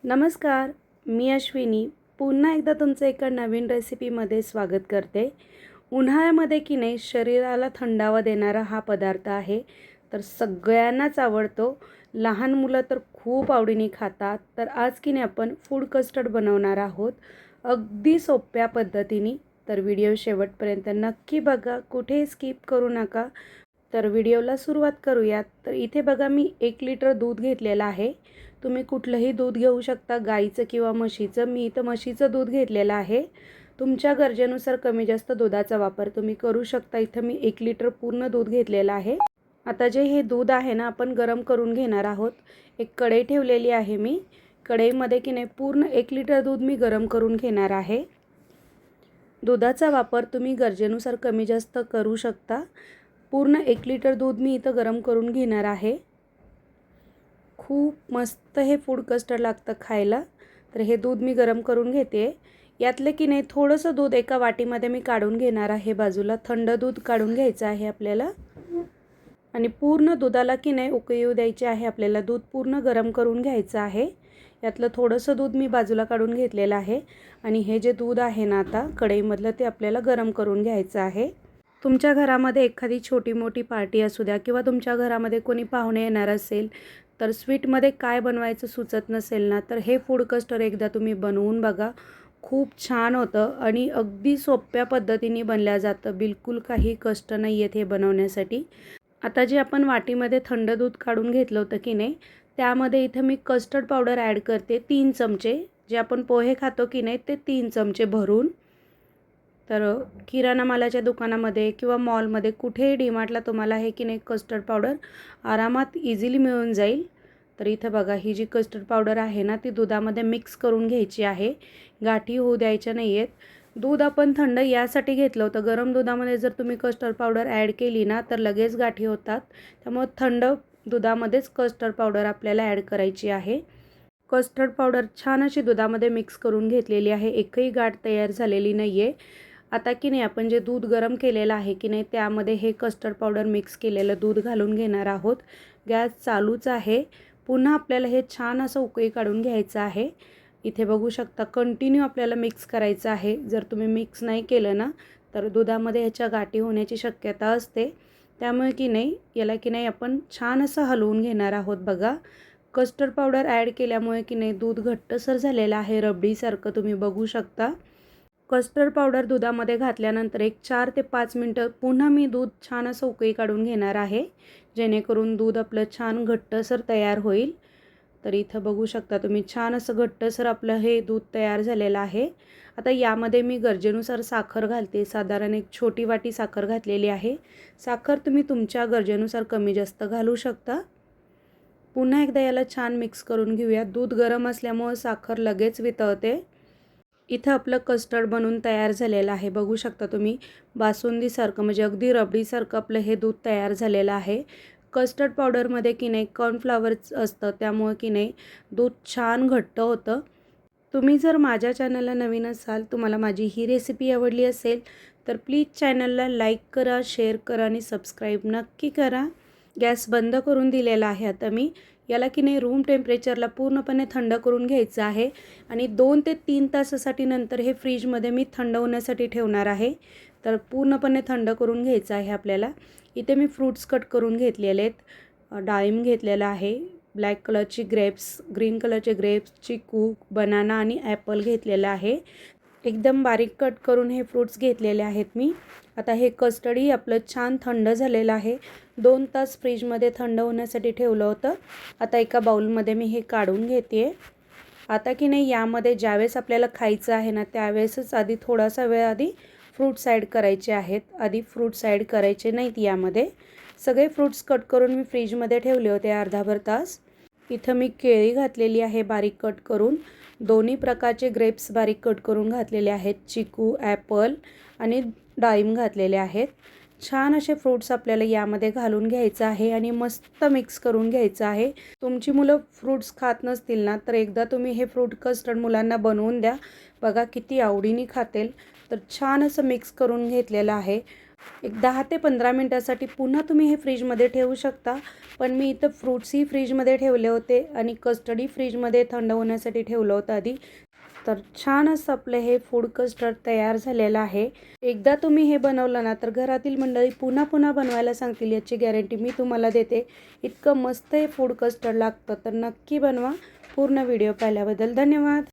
नमस्कार, मी अश्विनी पुन्हा एकदा तुमचं एका नवीन रेसिपीमध्ये स्वागत करते। उन्हाळ्यामध्ये की नाही शरीराला थंडावा देणारा हा पदार्थ आहे, तर सगळ्यांनाच आवडतो। लहान मुलं तर खूप आवडीने खातात। तर आज की नाही आपण फूड कस्टर्ड बनवणार आहोत, अगदी सोप्या पद्धतीने। तर व्हिडिओ शेवटपर्यंत नक्की बघा, कुठेही स्किप करू नका। तर व्हिडिओला सुरुवात करूयात। तर इथे बघा मी 1 लिटर दूध घेतलेलं आहे। तुम्ही कुठलंही दूध घेऊ शकता, गाईचं किंवा म्हशीचं। मी इथं म्हशीचं दूध घेतलेलं आहे। तुमच्या गरजेनुसार कमी जास्त दुधाचा वापर तुम्ही करू शकता। इथं मी 1 लिटर पूर्ण दूध घेतलेलं आहे। आता जे हे दूध आहे ना, आपण गरम करून घेणार आहोत। एक कढई ठेवलेली आहे मी। कढईमध्ये की नाही पूर्ण 1 लिटर दूध मी गरम करून घेणार आहे। दुधाचा वापर तुम्ही गरजेनुसार कमी जास्त करू शकता। पूर्ण 1 लिटर दूध मी इथं गरम करून घेणार आहे। खूप मस्त हे फूड कस्टर्ड लागतं खायला। तर हे दूध मी गरम करून घेते। यातले की नाही थोडंसं दूध एका वाटीमध्ये मी काढून घेणार आहे बाजूला। थंड दूध काढून घ्यायचं आहे आपल्याला आणि पूर्ण दुधाला की नाही उकळी येऊ द्यायची आहे आपल्याला। दूध पूर्ण गरम करून घ्यायचं आहे। यातलं थोडंसं दूध मी बाजूला काढून घेतलेलं आहे आणि हे जे दूध आहे ना आता कढईमधलं ते आपल्याला गरम करून घ्यायचं आहे। तुमच्या घरामध्ये एखादी छोटी मोठी पार्टी असू द्या किंवा तुमच्या घरामध्ये कोणी पाहुणे येणार असेल, तर स्वीटमध्ये काय बनवायचं सुचत नसेल ना, तर हे फूड कस्टर्ड एकदा तुम्ही बनवून बघा। खूप छान होतं आणि अगदी सोप्या पद्धतीने बनलं जातं। बिलकुल काही कष्ट नाही आहेत हे बनवण्यासाठी। आता जे आपण वाटीमध्ये थंड दूध काढून घेतलं होतं की नाही, त्यामध्ये इथं मी कस्टर्ड पावडर ॲड करते 3 चमचे। जे आपण पोहे खातो की नाही ते 3 चमचे भरून। तर किराणा मालाच्या दुकानामध्ये किंवा मॉलमध्ये कुठेही डीमार्टला तुम्हाला हे की नाही कस्टर्ड पावडर आरामात इझिली मिळून जाईल। तर इथं बघा ही जी कस्टर्ड पावडर आहे ना, ती दुधामध्ये मिक्स करून घ्यायची आहे। गाठी होऊ द्यायच्या नाही आहेत। दूध आपण थंड यासाठी घेतलं होतं, गरम दुधामध्ये जर तुम्ही कस्टर्ड पावडर ॲड केली ना तर लगेच गाठी होतात। त्यामुळे थंड दुधामध्येच कस्टर्ड पावडर आपल्याला ॲड करायची आहे। कस्टर्ड पावडर छान अशी दुधामध्ये मिक्स करून घेतलेली आहे, एकही गाठ तयार झालेली नाही आहे। आता की नाही आपण जे दूध गरम केलेलं आहे की नाही, त्यामध्ये हे कस्टर्ड पावडर मिक्स केलेलं दूध घालून घेणार आहोत। गॅस चालूच आहे। पुन्हा आपल्याला हे छान असं उकळी काढून घ्यायचं आहे। इथे बघू शकता कंटिन्यू आपल्याला मिक्स करायचं आहे। जर तुम्ही मिक्स नाही केलं ना, तर दुधामध्ये ह्याच्या गाठी होण्याची शक्यता असते। त्यामुळे की नाही याला की नाही आपण छान असं हलवून घेणार आहोत। बघा कस्टर्ड पावडर ॲड केल्यामुळे की नाही दूध घट्टसर झालेलं आहे, रबडीसारखं तुम्ही बघू शकता। कस्टर्ड पावडर दुधामध्ये घातल्यानंतर एक 4 ते 5 मिनटं पुन्हा मी दूध छान असं उकळी काढून घेणार आहे, जेणेकरून दूध आपलं छान घट्टसर तयार होईल। तर इथं बघू शकता तुम्ही छान असं घट्टसर आपलं हे दूध तयार झालेलं आहे। आता यामध्ये मी गरजेनुसार साखर घालते। साधारण एक छोटी वाटी साखर घातलेली आहे। साखर तुम्ही तुमच्या गरजेनुसार कमी जास्त घालू शकता। पुन्हा एकदा याला छान मिक्स करून घेऊया। दूध गरम असल्यामुळे साखर लगेच वितळते। इथं आपलं कस्टर्ड बनून तयार झालेलं आहे। बघू शकता तुम्ही बासुंदीसारखं म्हणजे अगदी रबडीसारखं आपलं हे दूध तयार झालेलं आहे। कस्टर्ड पावडरमध्ये की नाही कॉर्नफ्लॉवर असतं, त्यामुळे की नाही दूध छान घट्ट होतं। तुम्ही जर माझ्या चॅनलला नवीन असाल, तुम्हाला माझी ही रेसिपी आवडली असेल, तर प्लीज चॅनलला लाईक करा, शेअर करा आणि सबस्क्राईब नक्की करा। गॅस बंद करून दिलेला आहे आता मी। याला की नाही रूम टेम्परेचरला पूर्णपणे थंड करून घ्यायचं आहे आणि 2 ते 3 तासासाठी नंतर हे फ्रीजमध्ये मी थंड होण्यासाठी ठेवणार आहे। तर पूर्णपणे थंड करून घ्यायचं आहे आपल्याला। इथे मी फ्रूट्स कट करून घेतलेले आहेत। डाळिंब घेतलेला आहे, ब्लॅक कलरची ग्रेप्स, ग्रीन कलरचे ग्रेप्स, चिकू, बनाना आणि ॲपल घेतलेला आहे। एकदम बारीक कट करून हे फ्रूट्स घेतलेले आहेत मी। आता हे कस्टर्डही आपलं छान थंड झालेलं आहे। 2 तास फ्रीजमध्ये थंड होण्यासाठी ठेवलं होतं। आता एका बाउलमध्ये मी हे काढून घेते। आता की नाही यामध्ये ज्यावेळेस आपल्याला खायचं आहे ना, त्यावेळेसच आधी थोडासा वेळ आधी फ्रूट्स ॲड करायचे आहेत। आधी फ्रूट्स ॲड करायचे नाहीत यामध्ये। सगळे फ्रूट्स कट करून मी फ्रीजमध्ये ठेवले होते अर्धाभर तास। इथं मी केळी घातलेली आहे बारीक कट करून। दोन्ही प्रकारचे ग्रेप्स बारीक कट करून घातलेले आहेत। चिकू, ॲपल आणि डाळिंब घातलेले आहेत। छान असे फ्रूट्स आपल्याला यामध्ये घालून घ्यायचं आहे आणि मस्त मिक्स करून घ्यायचं आहे। तुमची मुलं फ्रूट्स खात नसतील ना, तर एकदा तुम्ही हे फ्रूट कस्टर्ड मुलांना बनवून द्या, बघा किती आवडीने खातील। तर छान असं मिक्स करून घेतलेलं आहे। एक 10 ते 15 मिनटासाठी पुन्हा तुम्ही हे फ्रीजमध्ये ठेवू शकता. पण मी इथं फ्रूट्सही फ्रीजमध्ये ठेवले होते आणि कस्टर्डही फ्रीजमध्ये थंड होण्यासाठी ठेवलं होतं आधी. तर छान असं आपलं हे फूड कस्टर्ड तयार झालेलं आहे. एकदा तुम्ही हे बनवलं ना तर घरातील मंडळी पुन्हा पुन्हा बनवायला सांगतील याची गॅरंटी मी तुम्हाला देते. इतकं मस्त हे फूड कस्टर्ड लागतं. तर नक्की बनवा. पूर्ण व्हिडिओ पाहिल्याबद्दल धन्यवाद.